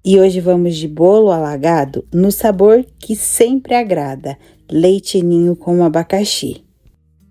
E hoje vamos de bolo alagado no sabor que sempre agrada, leite ninho com abacaxi.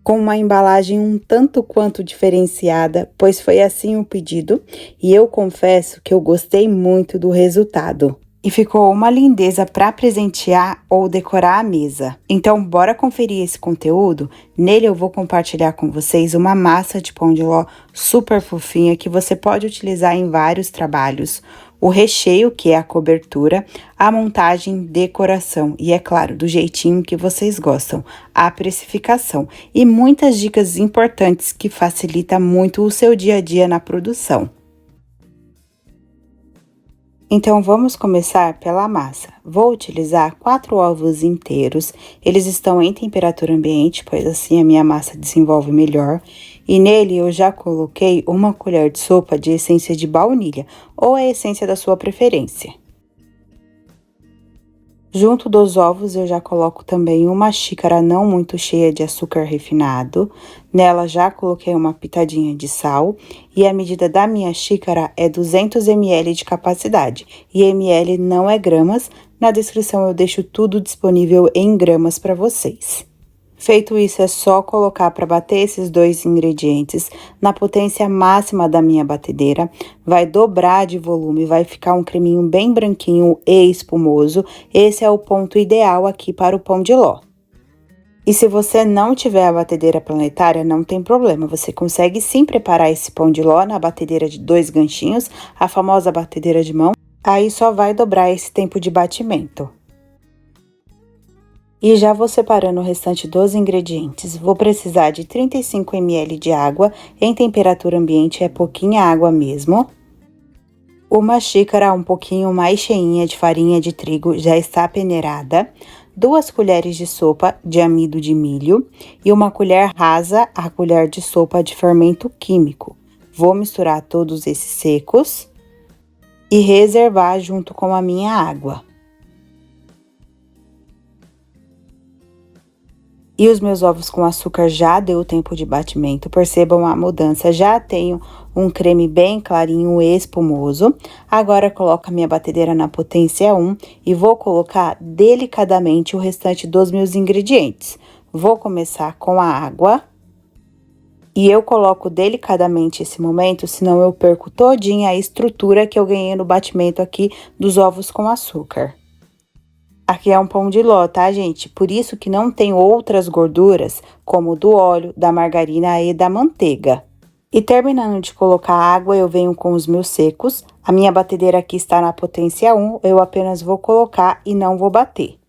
Com uma embalagem um tanto quanto diferenciada, pois foi assim o pedido, e eu confesso que eu gostei muito do resultado. E ficou uma lindeza para presentear ou decorar a mesa. Então, bora conferir esse conteúdo? Nele eu vou compartilhar com vocês uma massa de pão de ló super fofinha que você pode utilizar em vários trabalhos. O recheio, que é a cobertura, a montagem, decoração e, é claro, do jeitinho que vocês gostam, a precificação e muitas dicas importantes que facilitam muito o seu dia a dia na produção. Então, vamos começar pela massa. Vou utilizar 4 ovos inteiros, eles estão em temperatura ambiente, pois assim a minha massa desenvolve melhor. E nele eu já coloquei 1 colher de sopa de essência de baunilha, ou a essência da sua preferência. Junto dos ovos, eu já coloco também 1 xícara não muito cheia de açúcar refinado. Nela, já coloquei uma pitadinha de sal. E a medida da minha xícara é 200 ml de capacidade. E ml não é gramas. Na descrição eu deixo tudo disponível em gramas para vocês. Feito isso, é só colocar para bater esses 2 ingredientes na potência máxima da minha batedeira. Vai dobrar de volume, vai ficar um creminho bem branquinho e espumoso. Esse é o ponto ideal aqui para o pão de ló. E se você não tiver a batedeira planetária, não tem problema. Você consegue sim preparar esse pão de ló na batedeira de 2 ganchinhos, a famosa batedeira de mão. Aí só vai dobrar esse tempo de batimento. E já vou separando o restante dos ingredientes. Vou precisar de 35 ml de água, em temperatura ambiente é pouquinha água mesmo. 1 xícara um pouquinho mais cheinha de farinha de trigo, já está peneirada. 2 colheres de sopa de amido de milho e 1 colher rasa a colher de sopa de fermento químico. Vou misturar todos esses secos e reservar junto com a minha água. E os meus ovos com açúcar já deu tempo de batimento, percebam a mudança, já tenho um creme bem clarinho e espumoso. Agora, coloco a minha batedeira na potência 1 e vou colocar delicadamente o restante dos meus ingredientes. Vou começar com a água. E eu coloco delicadamente esse momento, senão eu perco todinha a estrutura que eu ganhei no batimento aqui dos ovos com açúcar. Aqui é um pão de ló, tá, gente? Por isso que não tem outras gorduras, como do óleo, da margarina e da manteiga. E terminando de colocar água, eu venho com os meus secos. A minha batedeira aqui está na potência 1, eu apenas vou colocar e não vou bater.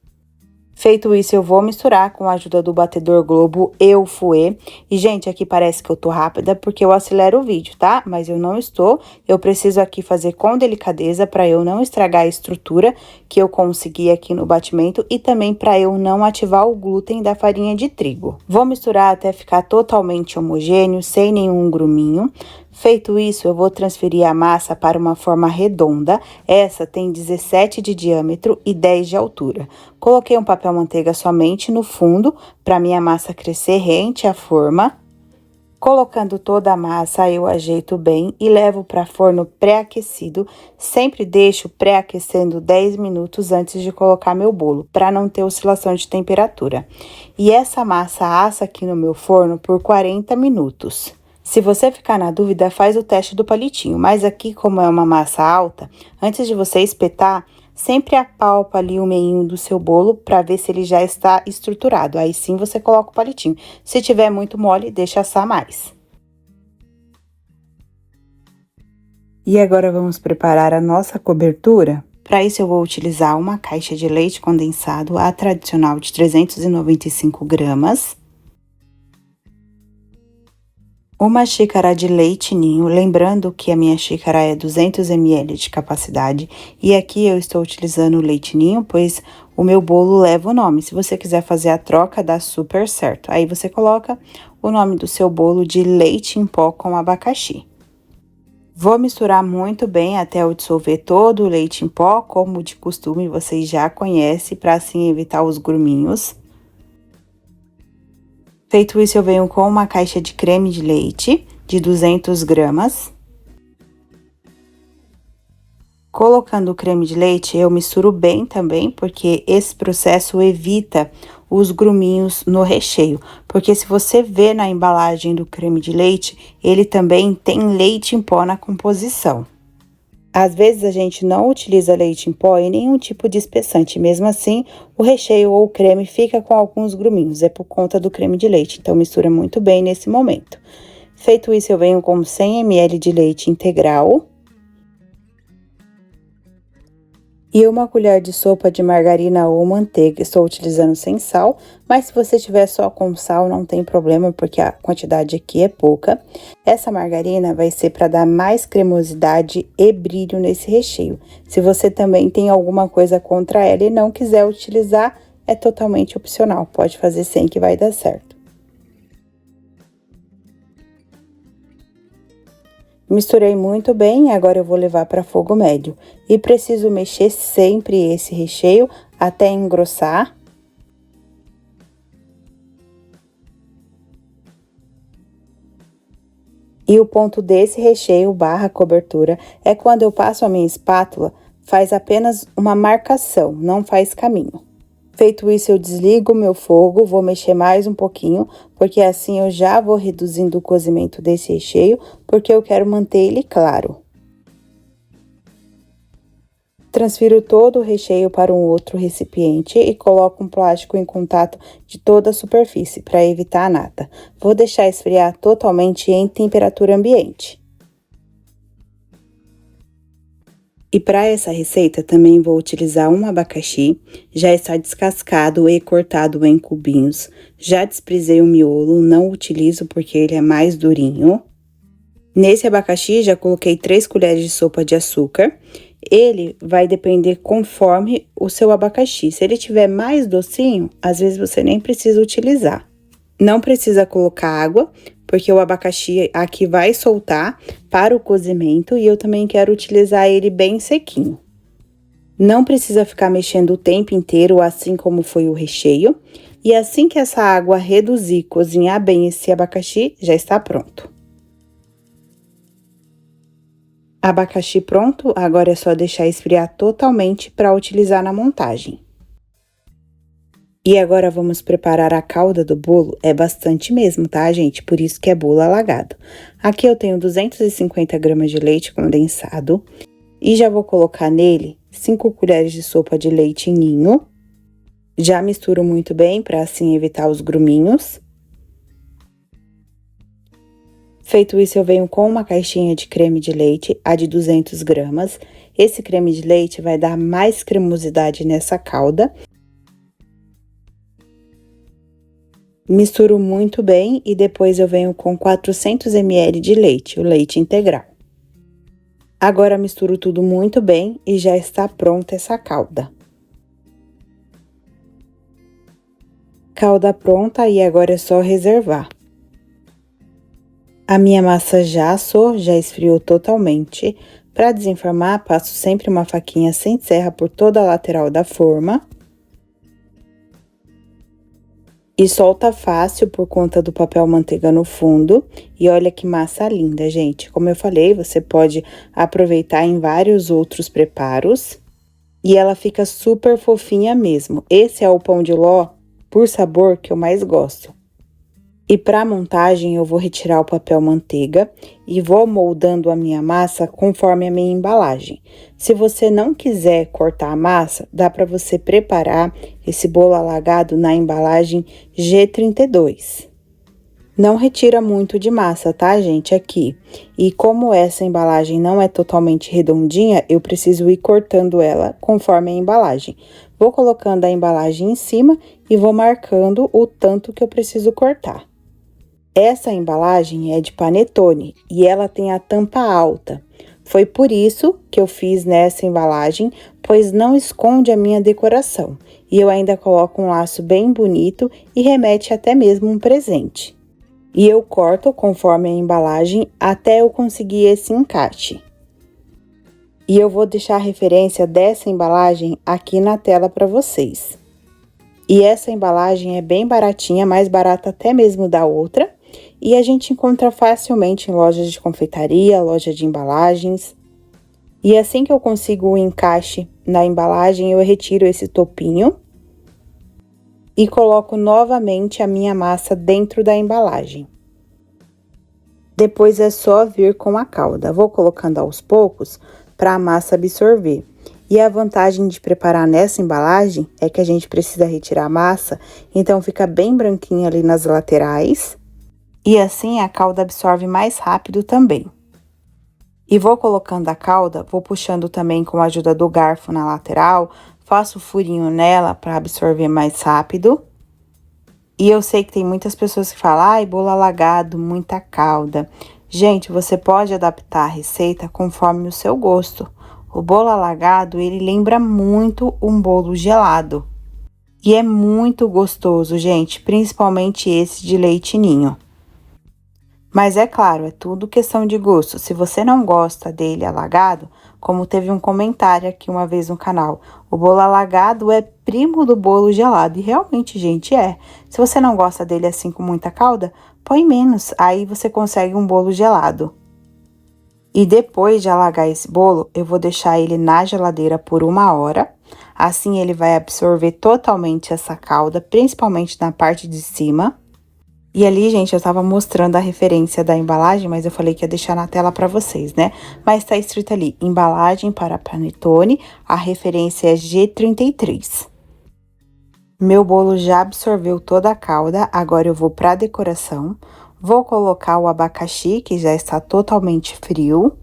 Feito isso, eu vou misturar com a ajuda do batedor Globo e o fouet. E, gente, aqui parece que eu tô rápida porque eu acelero o vídeo, tá? Mas eu não estou. Eu preciso aqui fazer com delicadeza para eu não estragar a estrutura que eu consegui aqui no batimento e também para eu não ativar o glúten da farinha de trigo. Vou misturar até ficar totalmente homogêneo, sem nenhum gruminho. Feito isso, eu vou transferir a massa para uma forma redonda. Essa tem 17 de diâmetro e 10 de altura. Coloquei um papel manteiga somente no fundo, para minha massa crescer rente à forma. Colocando toda a massa, eu ajeito bem e levo para forno pré-aquecido. Sempre deixo pré-aquecendo 10 minutos antes de colocar meu bolo, para não ter oscilação de temperatura. E essa massa assa aqui no meu forno por 40 minutos. Se você ficar na dúvida, faz o teste do palitinho, mas aqui, como é uma massa alta, antes de você espetar, sempre apalpa ali o meinho do seu bolo para ver se ele já está estruturado. Aí sim você coloca o palitinho. Se tiver muito mole, deixa assar mais. E agora vamos preparar a nossa cobertura. Para isso eu vou utilizar 1 caixa de leite condensado, a tradicional de 395 gramas. 1 xícara de leite ninho, lembrando que a minha xícara é 200 ml de capacidade. E aqui eu estou utilizando o leite ninho, pois o meu bolo leva o nome. Se você quiser fazer a troca, dá super certo. Aí você coloca o nome do seu bolo de leite em pó com abacaxi. Vou misturar muito bem até eu dissolver todo o leite em pó, como de costume vocês já conhecem, para assim evitar os gruminhos. Feito isso, eu venho com 1 caixa de creme de leite, de 200 gramas. Colocando o creme de leite, eu misturo bem também, porque esse processo evita os gruminhos no recheio. Porque se você vê na embalagem do creme de leite, ele também tem leite em pó na composição. Às vezes a gente não utiliza leite em pó e nenhum tipo de espessante, mesmo assim, o recheio ou o creme fica com alguns gruminhos, é por conta do creme de leite, então mistura muito bem nesse momento. Feito isso, eu venho com 100 ml de leite integral e uma colher de sopa de margarina ou manteiga. Estou utilizando sem sal, mas se você tiver só com sal, não tem problema, porque a quantidade aqui é pouca. Essa margarina vai ser para dar mais cremosidade e brilho nesse recheio. Se você também tem alguma coisa contra ela e não quiser utilizar, é totalmente opcional, pode fazer sem que vai dar certo. Misturei muito bem, agora eu vou levar para fogo médio. E preciso mexer sempre esse recheio até engrossar. E o ponto desse recheio barra cobertura é quando eu passo a minha espátula, faz apenas uma marcação, não faz caminho. Feito isso, eu desligo o meu fogo, vou mexer mais um pouquinho, porque assim eu já vou reduzindo o cozimento desse recheio, porque eu quero manter ele claro. Transfiro todo o recheio para um outro recipiente e coloco um plástico em contato de toda a superfície, para evitar a nata. Vou deixar esfriar totalmente em temperatura ambiente. E para essa receita, também vou utilizar um abacaxi, já está descascado e cortado em cubinhos. Já desprezei o miolo, não utilizo porque ele é mais durinho. Nesse abacaxi, já coloquei 3 colheres de sopa de açúcar. Ele vai depender conforme o seu abacaxi. Se ele tiver mais docinho, às vezes você nem precisa utilizar. Não precisa colocar água, porque o abacaxi aqui vai soltar para o cozimento e eu também quero utilizar ele bem sequinho. Não precisa ficar mexendo o tempo inteiro, assim como foi o recheio. E assim que essa água reduzir, cozinhar bem esse abacaxi, já está pronto. Abacaxi pronto, agora é só deixar esfriar totalmente para utilizar na montagem. E agora vamos preparar a calda do bolo, é bastante mesmo, tá, gente? Por isso que é bolo alagado. Aqui eu tenho 250 gramas de leite condensado e já vou colocar nele 5 colheres de sopa de leite ninho. Já misturo muito bem para assim evitar os gruminhos. Feito isso, eu venho com uma caixinha de creme de leite, a de 200 gramas. Esse creme de leite vai dar mais cremosidade nessa calda. Misturo muito bem e depois eu venho com 400 ml de leite, o leite integral. Agora misturo tudo muito bem e já está pronta essa calda. Calda pronta e agora é só reservar. A minha massa já assou, já esfriou totalmente. Para desenformar, passo sempre uma faquinha sem serra por toda a lateral da forma. E solta fácil por conta do papel manteiga no fundo. E olha que massa linda, gente. Como eu falei, você pode aproveitar em vários outros preparos. E ela fica super fofinha mesmo. Esse é o pão de ló, por sabor, que eu mais gosto. E para montagem, eu vou retirar o papel manteiga e vou moldando a minha massa conforme a minha embalagem. Se você não quiser cortar a massa, dá para você preparar esse bolo alagado na embalagem G32. Não retira muito de massa, tá, gente, aqui. E como essa embalagem não é totalmente redondinha, eu preciso ir cortando ela conforme a embalagem. Vou colocando a embalagem em cima e vou marcando o tanto que eu preciso cortar. Essa embalagem é de panetone e ela tem a tampa alta. Foi por isso que eu fiz nessa embalagem, pois não esconde a minha decoração. E eu ainda coloco um laço bem bonito e remete até mesmo um presente. E eu corto conforme a embalagem até eu conseguir esse encaixe. E eu vou deixar a referência dessa embalagem aqui na tela para vocês. E essa embalagem é bem baratinha, mais barata até mesmo da outra. E a gente encontra facilmente em lojas de confeitaria, loja de embalagens. E assim que eu consigo o encaixe na embalagem, eu retiro esse topinho e coloco novamente a minha massa dentro da embalagem. Depois é só vir com a calda. Vou colocando aos poucos para a massa absorver. E a vantagem de preparar nessa embalagem é que a gente precisa retirar a massa, então fica bem branquinha ali nas laterais. E assim a calda absorve mais rápido também. E vou colocando a calda, vou puxando também com a ajuda do garfo na lateral, faço furinho nela para absorver mais rápido. E eu sei que tem muitas pessoas que falam, ai, bolo alagado, muita calda. Gente, você pode adaptar a receita conforme o seu gosto. O bolo alagado, ele lembra muito um bolo gelado. E é muito gostoso, gente, principalmente esse de leite ninho. Mas é claro, é tudo questão de gosto. Se você não gosta dele alagado, como teve um comentário aqui uma vez no canal, o bolo alagado é primo do bolo gelado. E realmente, gente, é. Se você não gosta dele assim com muita calda, põe menos, aí você consegue um bolo gelado. E depois de alagar esse bolo, eu vou deixar ele na geladeira por 1 hora. Assim ele vai absorver totalmente essa calda, principalmente na parte de cima. E ali, gente, eu tava mostrando a referência da embalagem, mas eu falei que ia deixar na tela pra vocês, né? Mas tá escrito ali, embalagem para panetone, a referência é G33. Meu bolo já absorveu toda a calda, agora eu vou pra decoração. Vou colocar o abacaxi, que já está totalmente frio.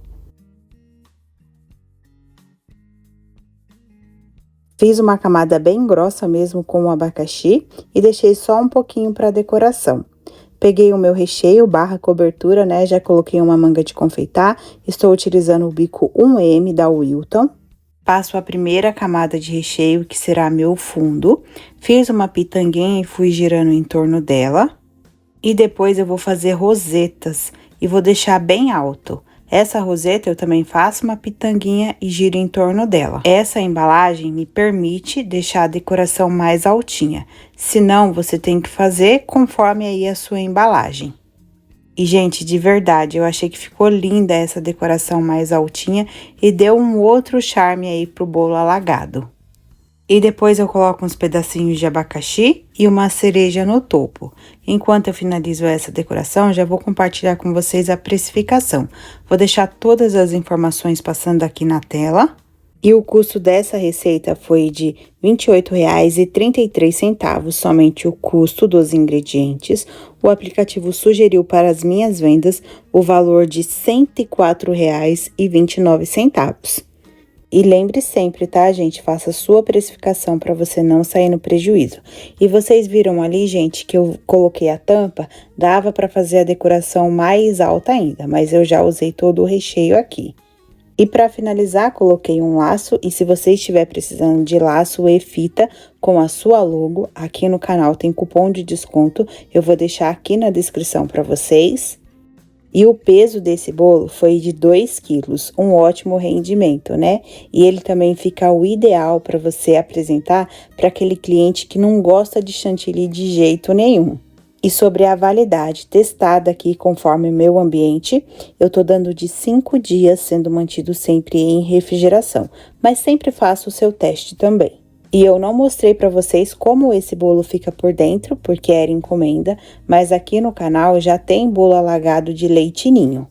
Fiz uma camada bem grossa mesmo com o abacaxi e deixei só um pouquinho pra decoração. Peguei o meu recheio barra cobertura, né? Já coloquei uma manga de confeitar. Estou utilizando o bico 1M da Wilton. Passo a primeira camada de recheio, que será meu fundo. Fiz uma pitanguinha e fui girando em torno dela. E depois eu vou fazer rosetas e vou deixar bem alto. Essa roseta eu também faço uma pitanguinha e giro em torno dela. Essa embalagem me permite deixar a decoração mais altinha. Se não, você tem que fazer conforme aí a sua embalagem. E, gente, de verdade, eu achei que ficou linda essa decoração mais altinha e deu um outro charme aí pro bolo alagado. E depois eu coloco uns pedacinhos de abacaxi e uma cereja no topo. Enquanto eu finalizo essa decoração, já vou compartilhar com vocês a precificação. Vou deixar todas as informações passando aqui na tela. E o custo dessa receita foi de R$ 28,33, somente o custo dos ingredientes. O aplicativo sugeriu para as minhas vendas o valor de R$ 104,29. E lembre sempre, tá, gente? Faça a sua precificação para você não sair no prejuízo. E vocês viram ali, gente, que eu coloquei a tampa, dava para fazer a decoração mais alta ainda, mas eu já usei todo o recheio aqui. E para finalizar, coloquei um laço, e se você estiver precisando de laço e fita com a sua logo, aqui no canal tem cupom de desconto, eu vou deixar aqui na descrição para vocês. E o peso desse bolo foi de 2 quilos, um ótimo rendimento, né? E ele também fica o ideal para você apresentar para aquele cliente que não gosta de chantilly de jeito nenhum. E sobre a validade testada aqui conforme o meu ambiente, eu tô dando de 5 dias, sendo mantido sempre em refrigeração, mas sempre faço o seu teste também. E eu não mostrei para vocês como esse bolo fica por dentro, porque era encomenda, mas aqui no canal já tem bolo alagado de leite ninho.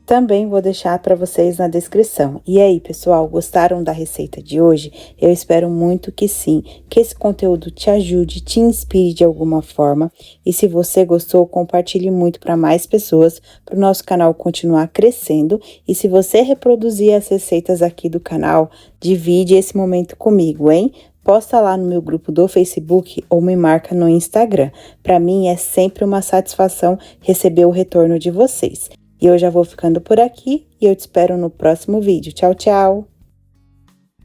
Também vou deixar para vocês na descrição. E aí, pessoal, gostaram da receita de hoje? Eu espero muito que sim, que esse conteúdo te ajude, te inspire de alguma forma. E se você gostou, compartilhe muito para mais pessoas, para o nosso canal continuar crescendo. E se você reproduzir as receitas aqui do canal, divide esse momento comigo, hein? Posta lá no meu grupo do Facebook ou me marca no Instagram. Para mim é sempre uma satisfação receber o retorno de vocês. E eu já vou ficando por aqui e eu te espero no próximo vídeo. Tchau, tchau!